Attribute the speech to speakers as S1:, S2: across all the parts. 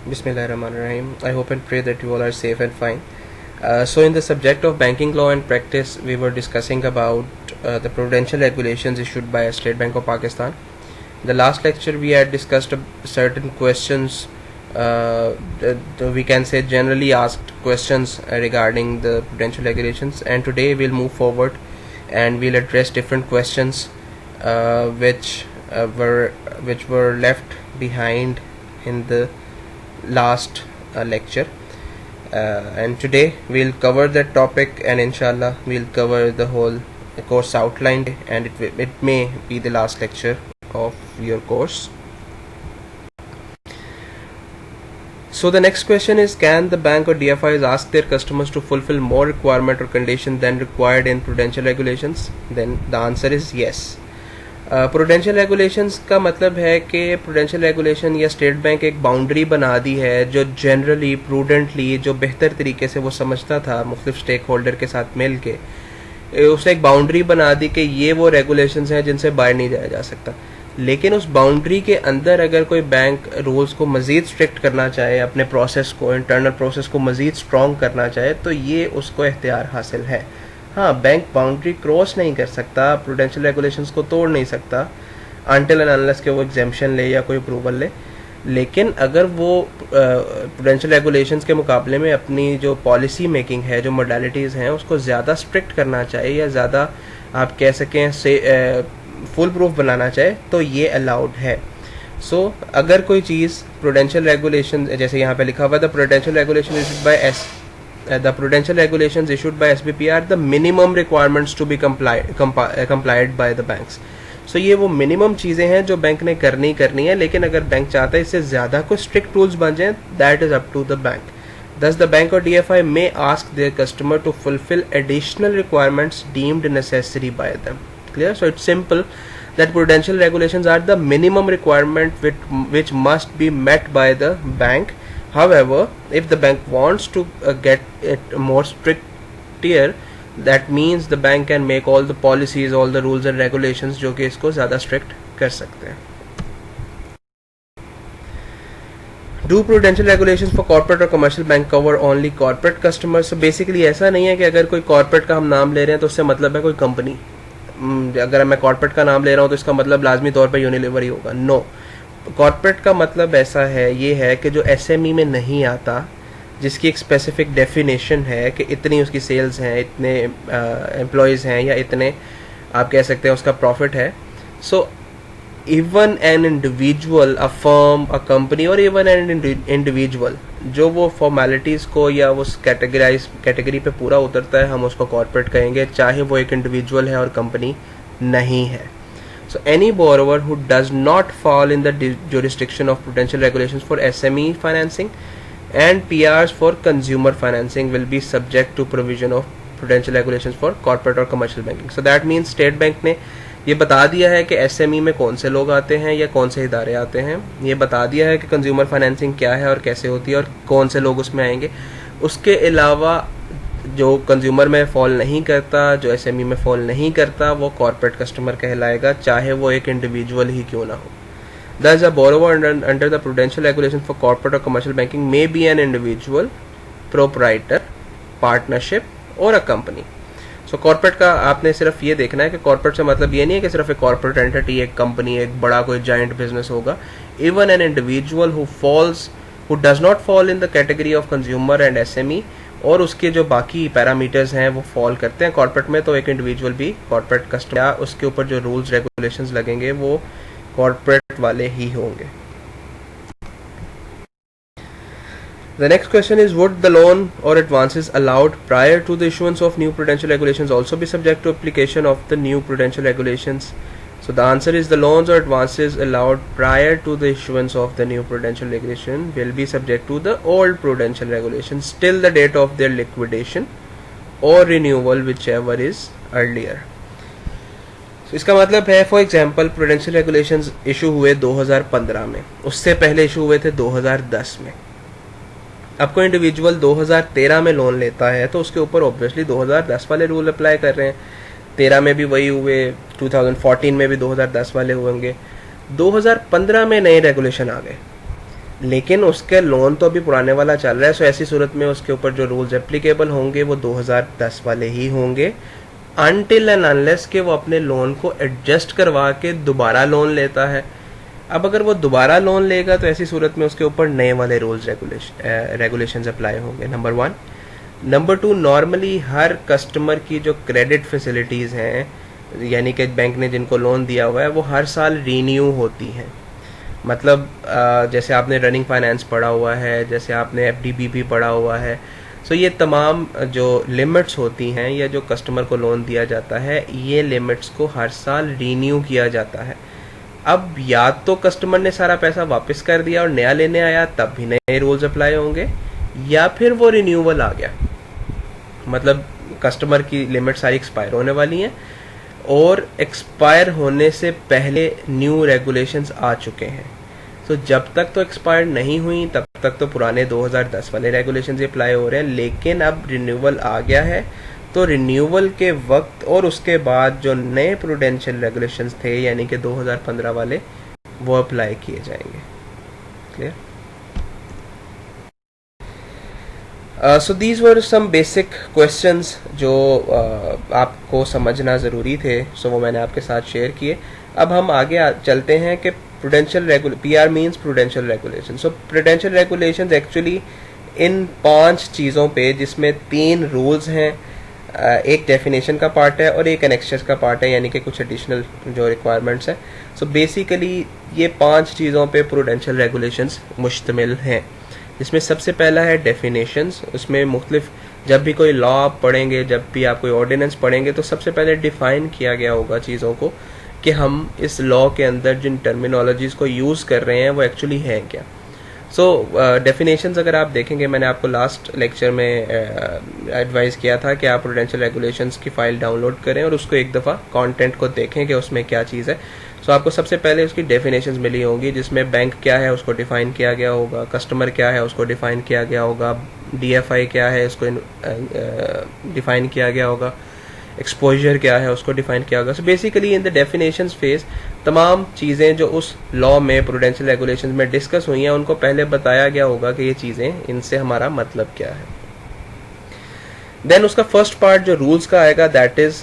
S1: Bismillahirrahmanirrahim. I hope and pray that you all are safe and fine. So in the subject of banking law and practice, we were discussing about the prudential regulations issued by State Bank of Pakistan. The last lecture we had discussed certain questions, we can say generally asked questions regarding the prudential regulations, and today we'll move forward and we'll address different questions which were left behind in the last lecture, and today we'll cover that topic, and inshallah we'll cover the whole course outline, and it may be the last lecture of your course. So the next question is, can the bank or DFIs ask their customers to fulfill more requirement or condition than required in prudential regulations? Then the answer is yes. Prudential regulations का मतलब है कि prudential regulation या state bank एक boundary बना दी है जो generally prudently जो बेहतर तरीके से वो समझता था मुख्तलिफ स्टेक होल्डर के साथ मिल के उसने एक बाउंड्री बना दी कि ये वो रेगुलेशंस हैं जिनसे बाहर नहीं जाया जा सकता। लेकिन उस बाउंड्री के अंदर अगर कोई बैंक रूल्स को मज़ीद स्ट्रिक्ट करना चाहे, अपने प्रोसेस को, इंटरनल प्रोसेस को मज़ीद स्ट्रॉन्ग करना चाहे, तो ये उसको इख्तियार हासिल है। हाँ, बैंक बाउंड्री क्रॉस नहीं कर सकता, प्रूडेंशियल रेगुलेशंस को तोड़ नहीं सकता अनटिल एंड अनलेस के वो एग्जेम्पशन ले या कोई अप्रूवल ले। लेकिन अगर वो प्रूडेंशियल रेगुलेशंस के मुकाबले में अपनी जो पॉलिसी मेकिंग है, जो मोडालिटीज़ हैं, उसको ज़्यादा स्ट्रिक्ट करना चाहिए या ज़्यादा आप कह सकें से फुल प्रूफ बनाना चाहे, तो ये अलाउड है। सो अगर कोई चीज़ प्रूडेंशियल रेगुलेशन, जैसे यहाँ पे लिखा हुआ the prudential regulation issued by the prudential regulations issued by SBP are the minimum requirements to be complied by the banks. So ये वो मिनिमम चीज़ें हैं जो बैंक ने करनी है, लेकिन अगर बैंक चाहता है इससे ज़्यादा कोई स्ट्रिक्ट रूल्स बन जाए, that is up to the bank. Thus the bank or DFI may ask their customer to fulfill additional requirements deemed necessary by them. Clear? So it's simple that prudential regulations are the minimum requirement which must be met by the bank. However, if the bank wants to get it more strict tier, that means the bank can make all the policies, all the rules and regulations जो कि इसको ज़्यादा strict कर सकते हैं. Do prudential regulations for corporate or commercial bank cover only corporate customers? So basically ऐसा नहीं है कि अगर कोई corporate का हम नाम ले रहे हैं तो उससे मतलब है कोई कंपनी. अगर मैं corporate का नाम ले रहा हूँ तो इसका मतलब लाजमी तौर पर यूनिलीवर ही होगा. No. कॉर्पोरेट का मतलब ऐसा है, ये है कि जो एसएमई में नहीं आता, जिसकी एक स्पेसिफिक डेफिनेशन है कि इतनी उसकी सेल्स हैं, इतने एम्प्लॉयज़ हैं या इतने आप कह सकते हैं उसका प्रॉफिट है. So even an individual, a firm, a company और इवन एन इंडिविजुअल जो वो फॉर्मेलिटीज़ को या उस कैटेगरी पे पूरा उतरता है, हम उसको कॉर्पोरेट कहेंगे, चाहे वो एक इंडिविजुअल है और कंपनी नहीं है. So any borrower who does not fall in the jurisdiction of prudential regulations for SME financing and PRs for consumer financing will be subject to provision of prudential regulations for corporate or commercial banking. So that means State Bank ने ये बता दिया है कि SME में कौन से लोग आते हैं या कौन से इदारे आते हैं, ये बता दिया है कि कंज्यूमर फाइनेंसिंग क्या है और कैसे होती है और कौन से लोग उसमें आएंगे. उसके अलावा जो कंज्यूमर में फॉल नहीं करता, जो एसएमई में फॉल नहीं करता, वो कॉर्पोरेट कस्टमर कहलाएगा, चाहे वो एक इंडिविजुअल ही क्यों ना हो. Thus, a borrower under the prudential regulations for corporate or commercial banking may be an individual, proprietor, partnership or a company. So corporate का आपने सिर्फ ये देखना है कि कॉर्पोरेट से मतलब ये नहीं है कि सिर्फ एक कॉर्पोरेट एंटिटी, एक कंपनी, एक बड़ा कोई जाइंट बिजनेस होगा. Even an individual who does not fall in the category of consumer and SME और उसके जो बाकी पैरामीटर्स हैं वो फॉल करते हैं कॉर्पोरेट में, तो एक इंडिविजुअल भी कॉर्पोरेट कस्टमर या उसके ऊपर जो रूल्स रेगुलेशंस लगेंगे वो कॉर्पोरेट वाले ही होंगे. The next question is, would the loan or advances allowed prior to the issuance of new prudential regulations also be subject to application of the new prudential regulations? So the answer is, the loans or advances allowed prior to the issuance of the new prudential regulation will be subject to the old prudential regulations till the date of their liquidation or renewal, whichever is earlier. So इसका मतलब है, for example prudential regulations issue हुए 2015 में, उससे पहले issue हुए थे 2010 में. अब कोई इंडिविजुअल 2013 में लोन लेता है तो उसके ऊपर ऑब्वियसली 2010 वाले रूल अप्लाई कर रहे हैं. 13 में भी वही हुए, 2014 में भी 2010 वाले होंगे. 2015 में नए रेगुलेशन आ गए. लेकिन उसके लोन तो अभी पुराने वाला चल रहा है, सो ऐसी सूरत में उसके ऊपर जो रूल्स एप्लीकेबल होंगे वो 2010 वाले ही होंगे, अनटिल एंड अनलेस के वो अपने लोन को एडजस्ट करवा के दोबारा लोन लेता है। अब अगर वो दोबारा लोन लेगा तो ऐसी सूरत में उसके ऊपर नए वाले रूल्स रेगुलेशंस अप्लाई होंगे, नंबर 1। नंबर 2, नॉर्मली हर कस्टमर की जो क्रेडिट फैसिलिटीज़ हैं, यानी कि बैंक ने जिनको लोन दिया हुआ है, वो हर साल रीन्यू होती हैं। मतलब जैसे आपने रनिंग फाइनेंस पढ़ा हुआ है, जैसे आपने एफडीबीपी पढ़ा हुआ है, सो ये तमाम जो लिमिट्स होती हैं या जो कस्टमर को लोन दिया जाता है, ये लिमिट्स को हर साल रीन्यू किया जाता है। अब या तो कस्टमर ने सारा पैसा वापस कर दिया और नया लेने आया, तब भी नए रूल्स अप्लाई होंगे, या फिर वो रिन्यूअल आ गया, मतलब कस्टमर की लिमिट सारी एक्सपायर होने वाली हैं और एक्सपायर होने से पहले न्यू रेगुलेशंस आ चुके हैं। सो जब तक तो एक्सपायर नहीं हुई तब तक तो पुराने 2010 वाले रेगुलेशंस अप्लाई हो रहे हैं, लेकिन अब रिन्यूअल आ गया है तो रिन्यूअल के वक्त और उसके बाद जो नए प्रूडेंशियल रेगुलेशंस थे यानी कि 2015 वाले, वो अप्लाई किए जाएंगे। Clear? So these were some basic questions जो आपको समझना ज़रूरी थे, सो वो मैंने आपके साथ शेयर किए। अब हम आगे चलते हैं कि prudential PR means prudential regulation. So prudential regulation actually in 5 चीज़ों पे, जिसमें 3 रूल्स हैं, एक डेफिनेशन का पार्ट है और एक एनेक्सचर्स का पार्ट है, यानी कि कुछ एडिशनल जो रिक्वायरमेंट्स हैं। सो बेसिकली ये 5 चीज़ों पे प्रूडेंशियल रेगुलेशंस मुश्तमिल हैं, जिसमें सबसे पहला है डेफिनेशंस। उसमें मुख्तलिफ, जब भी कोई लॉ आप पढ़ेंगे, जब भी आप कोई ऑर्डिनेंस पढ़ेंगे, तो सबसे पहले डिफाइन किया गया होगा चीज़ों को कि हम इस लॉ के अंदर जिन टर्मिनोलॉजीज़ को यूज़ कर रहे हैं वो एक्चुअली है क्या। सो डेफिनेशंस अगर आप देखेंगे, मैंने आपको लास्ट लेक्चर में एडवाइस किया था कि आप प्रूडेंशियल रेगुलेशंस की फ़ाइल डाउनलोड करें और उसको एक दफ़ा कंटेंट को देखें कि उसमें क्या चीज़ है। सो आपको सबसे पहले उसकी डेफिनेशंस मिली होंगी, जिसमें बैंक क्या है उसको डिफ़ाइन किया गया होगा, कस्टमर क्या है उसको डिफ़ाइन किया गया होगा, डीएफआई क्या है उसको डिफ़ाइन किया गया होगा, एक्सपोजर क्या है उसको डिफाइन किया होगा। So basically in the definitions phase तमाम चीज़ें जो उस लॉ में प्रूडेंशियल रेगुलेशंस में डिस्कस हुई हैं उनको पहले बताया गया होगा कि ये चीज़ें, इनसे हमारा मतलब क्या है। देन उसका फर्स्ट पार्ट जो रूल्स का आएगा, दैट इज़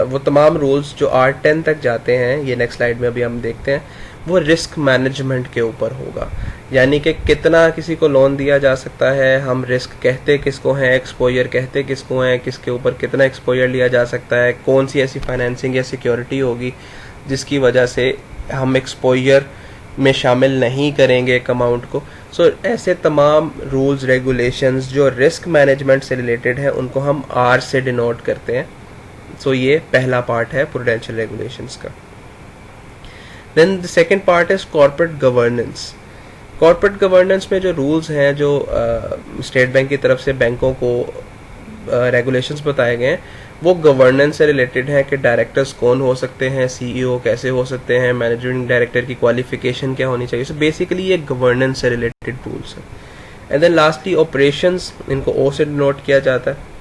S1: वो तमाम रूल्स जो R10 तक जाते हैं, ये नेक्स्ट स्लाइड में अभी हम देखते हैं, वो रिस्क मैनेजमेंट के ऊपर होगा। यानी कि कितना किसी को लोन दिया जा सकता है, हम रिस्क कहते किसको हैं, एक्सपोजर कहते किसको हैं, किसके ऊपर कितना एक्सपोजर लिया जा सकता है, कौन सी ऐसी फाइनेंसिंग या सिक्योरिटी होगी जिसकी वजह से हम एक्सपोजर में शामिल नहीं करेंगे एक अमाउंट को। सो ऐसे तमाम रूल्स रेगुलेशंस जो रिस्क मैनेजमेंट से रिलेटेड है उनको हम R से डिनोट करते हैं। सो ये पहला पार्ट है प्रूडेंशियल रेगुलेशंस का। Then the second part is corporate governance. Corporate governance में जो रूल्स हैं, जो स्टेट बैंक की तरफ से बैंकों को रेगुलेशंस बताए गए हैं, वो गवर्नेंस से रिलेटेड है कि डायरेक्टर्स कौन हो सकते हैं, सीईओ कैसे हो सकते हैं, मैनेजिंग डायरेक्टर की क्वालिफिकेशन क्या होनी चाहिए। सो बेसिकली ये गवर्नेंस से रिलेटेड रूल्स हैं। एंड देन लास्टली ऑपरेशंस, इनको ओ से डिनोट किया जाता है।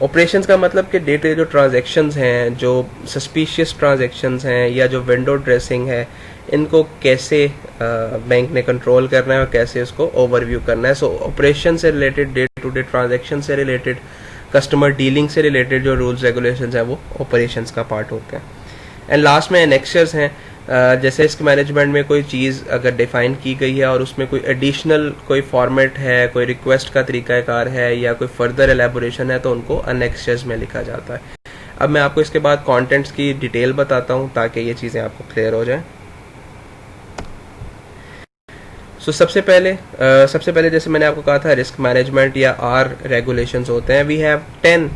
S1: ऑपरेशंस का मतलब कि डे टू डे जो ट्रांजैक्शंस हैं, जो सस्पिशियस ट्रांजैक्शंस हैं या जो विंडो ड्रेसिंग है, इनको कैसे बैंक ने कंट्रोल करना है और कैसे उसको ओवरव्यू करना है। सो ऑपरेशन से related, day to day transaction से रिलेटेड, कस्टमर डीलिंग से रिलेटेड जो रूल्स रेगुलेशंस हैं वो ऑपरेशंस का पार्ट होते हैं। एंड लास्ट में एनेक्सचर्स हैं, जैसे रिस्क मैनेजमेंट में कोई चीज़ अगर डिफाइन की गई है और उसमें कोई एडिशनल कोई फॉर्मेट है, कोई रिक्वेस्ट का तरीकाकार है या कोई फर्दर एलेबोरेशन है, तो उनको एनेक्सचर्स में लिखा जाता है। अब मैं आपको इसके बाद कंटेंट्स की डिटेल बताता हूँ ताकि ये चीज़ें आपको क्लियर हो जाएं। सो सबसे पहले जैसे मैंने आपको कहा था, रिस्क मैनेजमेंट या R रेगुलेशंस होते हैं। We have 10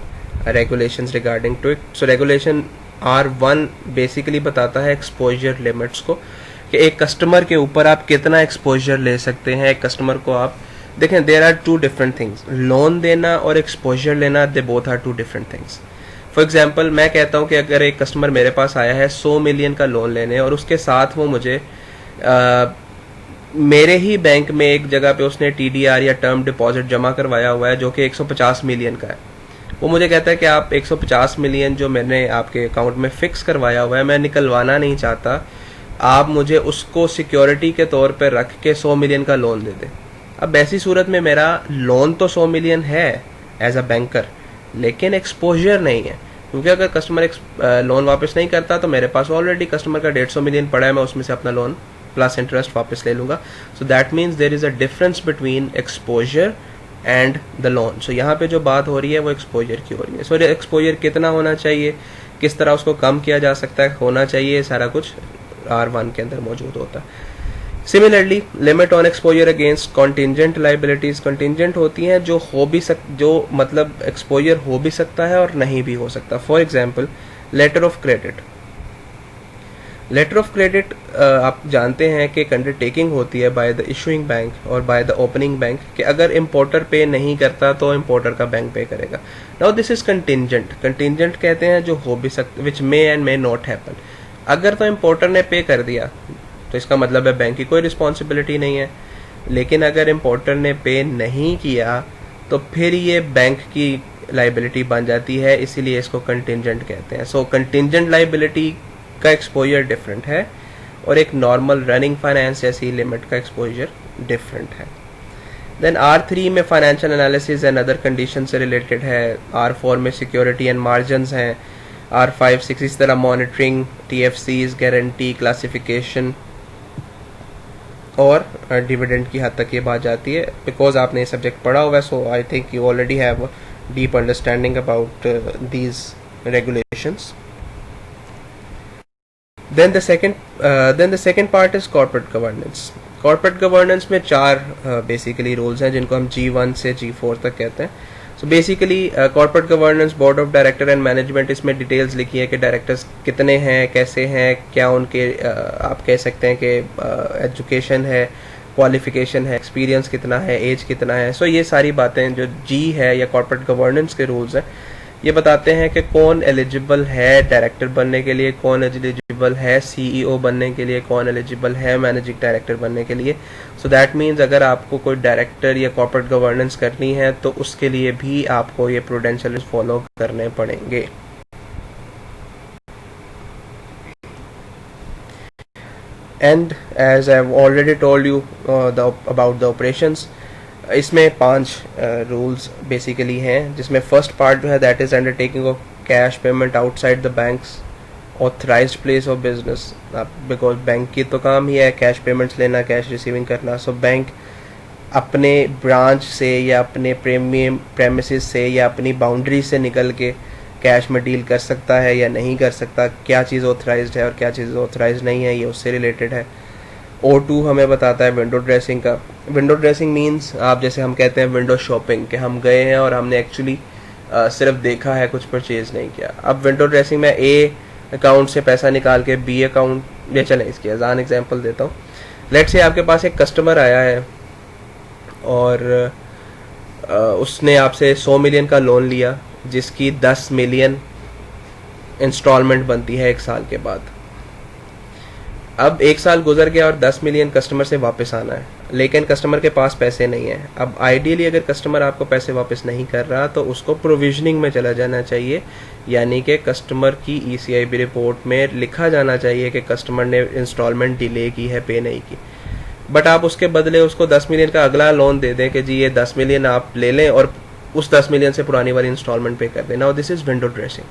S1: regulations regarding to it. So regulation R1 basically बताता है एक्सपोजर लिमिट्स को, कि एक कस्टमर के ऊपर आप कितना एक्सपोजर ले सकते हैं। एक कस्टमर को आप देखें, there are 2 different things, loan देना और एक्सपोजर लेना, they both are 2 different things. For example, मैं कहता हूँ कि अगर एक कस्टमर मेरे पास आया है 100 मिलियन का लोन लेने और उसके साथ वो मुझे मेरे ही बैंक में एक जगह पे उसने TDR या टर्म डिपॉजिट जमा करवाया हुआ है जो कि 150 मिलियन का है। वो मुझे कहता है कि आप 150 मिलियन जो मैंने आपके अकाउंट में फिक्स करवाया हुआ है, मैं निकलवाना नहीं चाहता, आप मुझे उसको सिक्योरिटी के तौर पर रख के 100 मिलियन का लोन दे दें। अब ऐसी सूरत में मेरा लोन तो 100 मिलियन है एज अ बैंकर, लेकिन एक्सपोजर नहीं है, क्योंकि अगर कस्टमर लोन वापस नहीं करता तो मेरे पास ऑलरेडी कस्टमर का 150 मिलियन पड़ा है, मैं उसमें से अपना लोन प्लस इंटरेस्ट वापस ले लूंगा। So that means there is a difference between exposure and the loan. So यहाँ पे जो बात हो रही है वो एक्सपोजर की हो रही है। सो एक्सपोजर कितना होना चाहिए, किस तरह उसको कम किया जा सकता है, होना चाहिए, सारा कुछ R1 के अंदर मौजूद होता है। Similarly limit on exposure against contingent liabilities, contingent होती हैं जो हो भी जो मतलब एक्सपोजर हो भी सकता है और नहीं भी हो सकता। For example letter of credit. Letter of credit आप जानते हैं कि अंडरटेकिंग होती है बाय द इशूइंग बैंक और बाय द ओपनिंग बैंक कि अगर इंपोर्टर पे नहीं करता तो इंपोर्टर का बैंक पे करेगा। Now this is contingent. Contingent कहते हैं जो हो भी सकते, विच मे एंड मे नॉट हैपन। अगर तो इंपोर्टर ने पे कर दिया तो इसका मतलब है बैंक की कोई रिस्पॉन्सिबिलिटी नहीं है, लेकिन अगर इंपोर्टर ने पे नहीं किया तो फिर ये बैंक की लाइबिलिटी बन जाती है, इसीलिए इसको कंटिजेंट कहते हैं। सो कंटिजेंट लाइबिलिटी का एक्सपोजर डिफरेंट है और एक नॉर्मल रनिंग फाइनेंस जैसी लिमिट का एक्सपोजर डिफरेंट है। देन R3 में financial analysis and other condition से रिलेटेड है, R4 में सिक्योरिटी एंड मार्जिन्स हैं, R5 6 इस तरह मॉनिटरिंग, TFCs, गारंटी, क्लासिफिकेशन और डिविडेंड की हद तक ये बात जाती है। बिकॉज आपने ये सब्जेक्ट पढ़ा हुआ है, so I think you already have deep understanding about these regulations. Then the second part is corporate governance. Corporate governance में चार basically rules हैं जिनको हम G1 से G4 तक कहते हैं। So basically corporate governance, board of director and management, इसमें डिटेल्स लिखी है कि डायरेक्टर्स कितने हैं, कैसे हैं, क्या उनके आप कह सकते हैं कि एजुकेशन है, क्वालिफिकेशन है, एक्सपीरियंस कितना है, एज कितना है। सो ये सारी बातें जो G है या कॉर्पोरेट गवर्नेंस के रूल्स हैं, ये बताते हैं कि कौन एलिजिबल है डायरेक्टर बनने के लिए, कौन एलिजिबल है CEO बनने के लिए, कौन एलिजिबल है मैनेजिंग डायरेक्टर बनने के लिए। सो दैट मीन्स अगर आपको कोई डायरेक्टर या कॉर्पोरेट गवर्नेंस करनी है तो उसके लिए भी आपको ये प्रूडेंशियल फॉलो करने पड़ेंगे। And as I have already told you about the operations, इसमें 5 रूल्स बेसिकली हैं, जिसमें फर्स्ट पार्ट जो है that is undertaking of cash payment outside the banks authorised place of business. Because bank की तो काम ही है कैश पेमेंट्स लेना, कैश रिसीविंग करना। सो बैंक अपने ब्रांच से या अपने प्रेमिसेस से या अपनी बाउंड्री से निकल के कैश में डील कर सकता है या नहीं कर सकता, क्या चीज़ ऑथराइज्ड है और क्या चीज़ ऑथराइज्ड नहीं है, ये उससे रिलेटेड है। O2 हमें बताता है विंडो ड्रेसिंग का। विंडो ड्रेसिंग मीन्स आप जैसे हम कहते हैं विंडो शॉपिंग, कि हम गए हैं और हमने एक्चुअली सिर्फ देखा है, कुछ परचेज नहीं किया। अब विंडो ड्रेसिंग में A अकाउंट से पैसा निकाल के B अकाउंट, ये चले इसकी आसान एग्जांपल देता हूँ। लेट्स से आपके पास एक कस्टमर आया है और उसने आपसे 100 मिलियन का लोन लिया, जिसकी 10 मिलियन इंस्टॉलमेंट बनती है 1 साल के बाद। अब 1 साल गुजर गया और 10 मिलियन कस्टमर से वापस आना है, लेकिन कस्टमर के पास पैसे नहीं है। अब आइडियली अगर कस्टमर आपको पैसे वापस नहीं कर रहा तो उसको प्रोविजनिंग में चला जाना चाहिए, यानी कि कस्टमर की ECIB रिपोर्ट में लिखा जाना चाहिए कि कस्टमर ने इंस्टॉलमेंट डिले की है, पे नहीं की। बट आप उसके बदले उसको 10 मिलियन का अगला लोन दे दें कि जी ये 10 मिलियन आप ले लें और उस 10 मिलियन से पुरानी वाली इंस्टॉलमेंट पे कर दें। Now this is window dressing,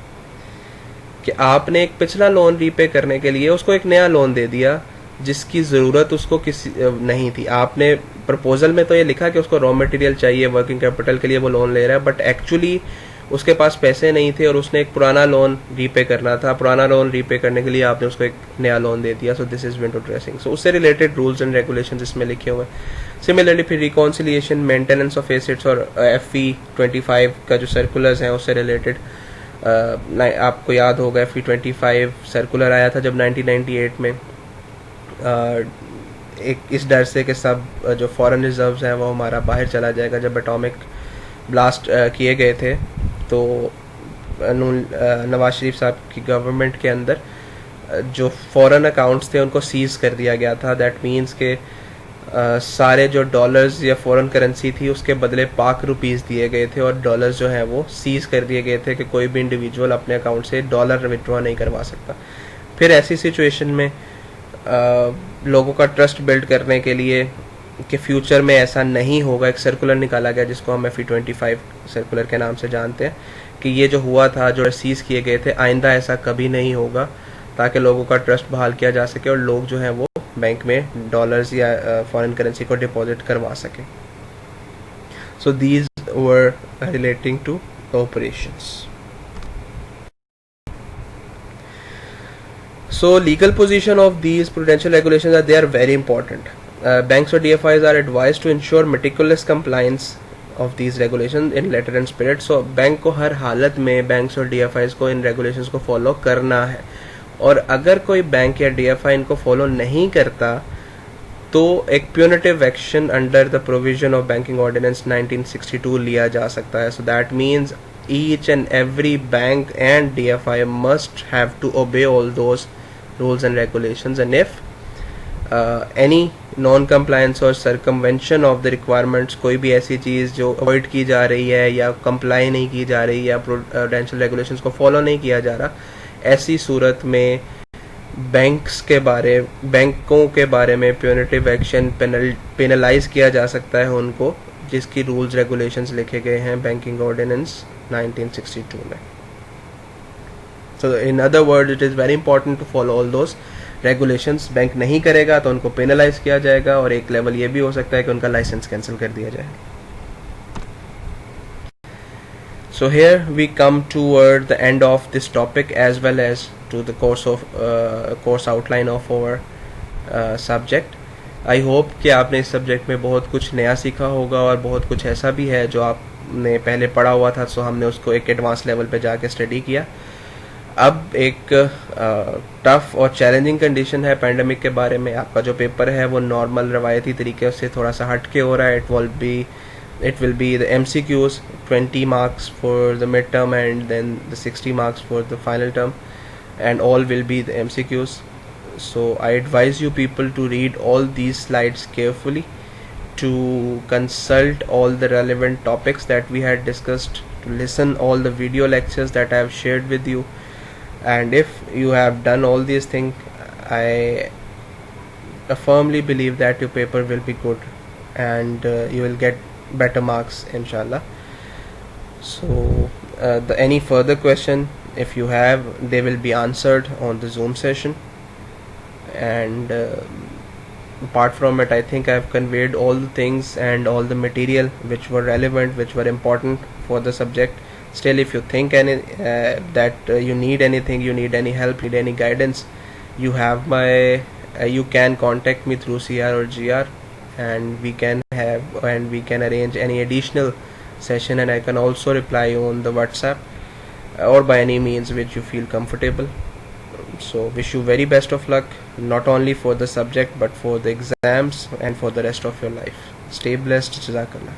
S1: कि आपने एक पिछला लोन रीपे करने के लिए उसको एक नया लोन दे दिया जिसकी ज़रूरत उसको किसी नहीं थी। आपने प्रपोजल में तो ये लिखा कि उसको रॉ मटेरियल चाहिए वर्किंग कैपिटल के लिए, वो लोन ले रहा है, बट एक्चुअली उसके पास पैसे नहीं थे और उसने एक पुराना लोन रीपे करना था। पुराना लोन रीपे करने के लिए आपने उसको एक नया लोन दे दिया। So this is window dressing. So उससे रिलेटेड रूल्स एंड रेगुलेशंस इसमें लिखे हुए हैं। सिमिलरली फिर रिकॉन्सिलिएशन, मेंटेनेंस ऑफ एसेट्स और FE 25 का जो सर्कुलर्स हैं उससे रिलेटेड आपको याद होगा FE 25 सर्कुलर आया था जब 1998 में, एक इस डर से कि सब जो फॉरेन रिजर्व्स हैं वो हमारा बाहर चला जाएगा। जब एटॉमिक ब्लास्ट किए गए थे तो नवाज शरीफ साहब की गवर्नमेंट के अंदर जो फॉरेन अकाउंट्स थे उनको सीज कर दिया गया था। दैट मीन्स के सारे जो डॉलर्स या फॉरेन करेंसी थी उसके बदले पाक रुपीस दिए गए थे और डॉलर्स जो हैं वो सीज कर दिए गए थे कि कोई भी इंडिविजुअल अपने अकाउंट से डॉलर विड्रॉ नहीं करवा सकता। फिर ऐसी सिचुएशन में लोगों का ट्रस्ट बिल्ड करने के लिए कि फ्यूचर में ऐसा नहीं होगा, एक सर्कुलर निकाला गया जिसको हम FE25 सर्कुलर के नाम से जानते हैं कि ये जो हुआ था, जो सीज किए गए थे, आइंदा ऐसा कभी नहीं होगा, ताकि लोगों का ट्रस्ट बहाल किया जा सके और लोग जो हैं वो बैंक में डॉलर्स या फॉरेन करेंसी को डिपॉजिट करवा सकें. So these were relating to operations. So legal position of these prudential regulations are, they are very important. Banks or DFIs are advised to ensure meticulous compliance of these regulations in letter and spirit. So bank को हर हालत में banks और DFIs को इन regulations को follow करना है, और अगर कोई बैंक या DFI इनको follow नहीं करता तो एक punitive action under the provision of Banking Ordinance 1962 लिया जा सकता है. So that means each and every bank and DFI must have to obey all those rules and regulations, and if any non-compliance or circumvention of the requirements, कोई भी ऐसी चीज़ जो avoid की जा रही है या कंप्लाई नहीं की जा रही या प्रूडेंशियल रेगुलेशंस को फॉलो नहीं किया जा रहा, ऐसी सूरत में बैंकों के बारे में प्यूनिटिव एक्शन पेनलाइज किया जा सकता है उनको, जिसकी रूल्स रेगुलेशंस लिखे गए हैं बैंकिंग ऑर्डिनेंस 1962 में. So in other words, it is very important to follow all those regulations. Bank नहीं करेगा तो उनको पेनलाइज किया जाएगा, और एक लेवल ये भी हो सकता है कि उनका लाइसेंस कैंसिल कर दिया जाए. So here we come toward the end of this topic as well as to the course outline of our subject. I hope कि आपने इस सब्जेक्ट में बहुत कुछ नया सीखा होगा, और बहुत कुछ ऐसा भी है जो आपने पहले पढ़ा हुआ था, सो हमने उसको एक एडवांस लेवल पे जाके स्टडी किया. अब एक टफ और चैलेंजिंग कंडीशन है पैंडमिक के बारे में. आपका जो पेपर है वो नॉर्मल रवायती तरीके से थोड़ा सा हट के हो रहा है. it will be the MCQs, 20 marks for the midterm and then the 60 marks for the final term, and all will be the MCQs. So I advise you people to read all these slides carefully, to consult all the relevant topics that we had discussed, to listen all the video lectures that I have shared with you. And if you have done all these things, I firmly believe that your paper will be good, and you will get better marks inshallah. So any further question, if you have, they will be answered on the Zoom session. And apart from it, I think I have conveyed all the things and all the material which were relevant, which were important for the subject. Still, if you think that you need anything, you need any help, need any guidance, you have my you can contact me through CR or GR, and we can arrange any additional session, and I can also reply on the WhatsApp or by any means which you feel comfortable. So wish you very best of luck, not only for the subject but for the exams and for the rest of your life. Stay blessed. Jazakallah.